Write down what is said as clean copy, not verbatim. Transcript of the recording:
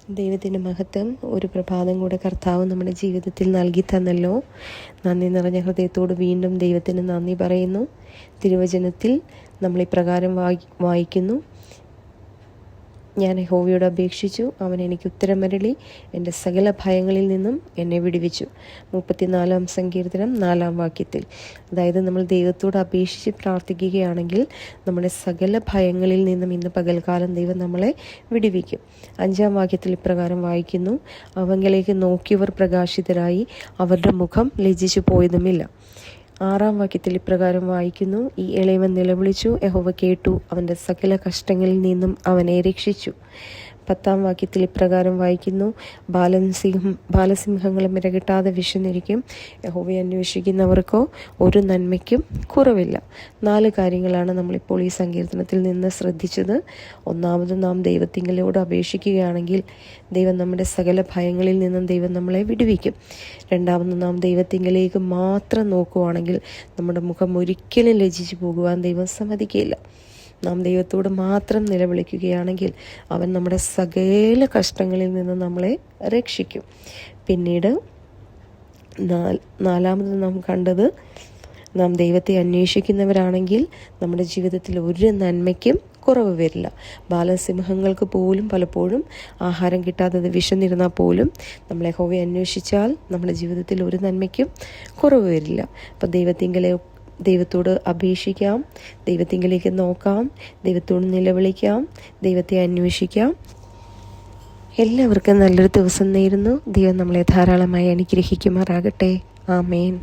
ദൈവത്തിൻ്റെ മഹത്വം. ഒരു പ്രഭാതം കൂടെ കർത്താവ് നമ്മുടെ ജീവിതത്തിൽ നൽകി തന്നല്ലോ. നന്ദി നിറഞ്ഞ ഹൃദയത്തോട് വീണ്ടും ദൈവത്തിന് നന്ദി പറയുന്നു. തിരുവചനത്തിൽ നമ്മൾ ഇപ്രകാരം വായിക്കുന്നു: ഞാൻ യഹോവയോട് അപേക്ഷിച്ചു, അവൻ എനിക്ക് ഉത്തരമരുളി, എൻ്റെ സകല ഭയങ്ങളിൽ നിന്നും എന്നെ വിടുവിച്ചു. 34-ാം സങ്കീർത്തനം 4-ാം വാക്യത്തിൽ. അതായത് നമ്മൾ ദൈവത്തോട് അപേക്ഷിച്ച് പ്രാർത്ഥിക്കുകയാണെങ്കിൽ നമ്മുടെ സകല ഭയങ്ങളിൽ നിന്നും ഇന്ന് പകൽക്കാലം ദൈവം നമ്മളെ വിടുവിക്കും. 5-ാം വാക്യത്തിൽ ഇപ്രകാരം വായിക്കുന്നു: അവങ്കിലേക്ക് നോക്കിയവർ പ്രകാശിതരായി, അവരുടെ മുഖം ലജ്ജിച്ചു പോയതുമില്ല. 6-ാം വാക്യത്തിൽ ഇപ്രകാരം വായിക്കുന്നു: ഈ എളിയവൻ നിലവിളിച്ചു, യഹോവ കേട്ടു, അവൻ്റെ സകല കഷ്ടങ്ങളിൽ നിന്നും അവനെ രക്ഷിച്ചു. 10-ാം വാക്യത്തിൽ ഇപ്രകാരം വായിക്കുന്നു: ബാലസിംഹങ്ങളെ മിരകിട്ടാതെ വിശന്നിരിക്കും, യഹോവയെ അന്വേഷിക്കുന്നവർക്കോ ഒരു നന്മയ്ക്കും കുറവില്ല. 4 കാര്യങ്ങളാണ് നമ്മളിപ്പോൾ ഈ സങ്കീർത്തനത്തിൽ നിന്ന് ശ്രദ്ധിച്ചത്. ഒന്നാമത്, നാം ദൈവത്തിങ്കലോട് അപേക്ഷിക്കുകയാണെങ്കിൽ ദൈവം നമ്മുടെ സകല ഭയങ്ങളിൽ നിന്നും ദൈവം നമ്മളെ വിടുവിക്കും. രണ്ടാമത്, നാം ദൈവത്തിങ്കലേക്ക് മാത്രം നോക്കുവാണെങ്കിൽ നമ്മുടെ മുഖം ഒരിക്കലും ലജ്ജിച്ചു പോകുവാൻ ദൈവം സമ്മതിക്കില്ല. നാം ദൈവത്തോട് മാത്രം നിലവിളിക്കുകയാണെങ്കിൽ അവൻ നമ്മുടെ സകല കഷ്ടങ്ങളിൽ നിന്ന് നമ്മളെ രക്ഷിക്കും. പിന്നീട് നാലാമത് നാം കണ്ടത്, നാം ദൈവത്തെ അന്വേഷിക്കുന്നവരാണെങ്കിൽ നമ്മുടെ ജീവിതത്തിൽ ഒരു നന്മയ്ക്കും കുറവ് വരില്ല. ബാലസിംഹങ്ങൾക്ക് പോലും പലപ്പോഴും ആഹാരം കിട്ടാതെ വിശന്നിരുന്നാൽ പോലും നമ്മൾ യഹോവയെ അന്വേഷിച്ചാൽ നമ്മുടെ ജീവിതത്തിൽ ഒരു നന്മയ്ക്കും കുറവ് വരില്ല. അപ്പം ദൈവത്തോട് അപേക്ഷിക്കാം, ദൈവത്തിങ്കലേക്ക് നോക്കാം, ദൈവത്തോട് നിലവിളിക്കാം, ദൈവത്തെ അന്വേഷിക്കാം. എല്ലാവർക്കും നല്ലൊരു ദിവസം നേരുന്നു. ദൈവം നമ്മളെ ധാരാളമായി അനുഗ്രഹിക്കുമാറാകട്ടെ. ആമേൻ.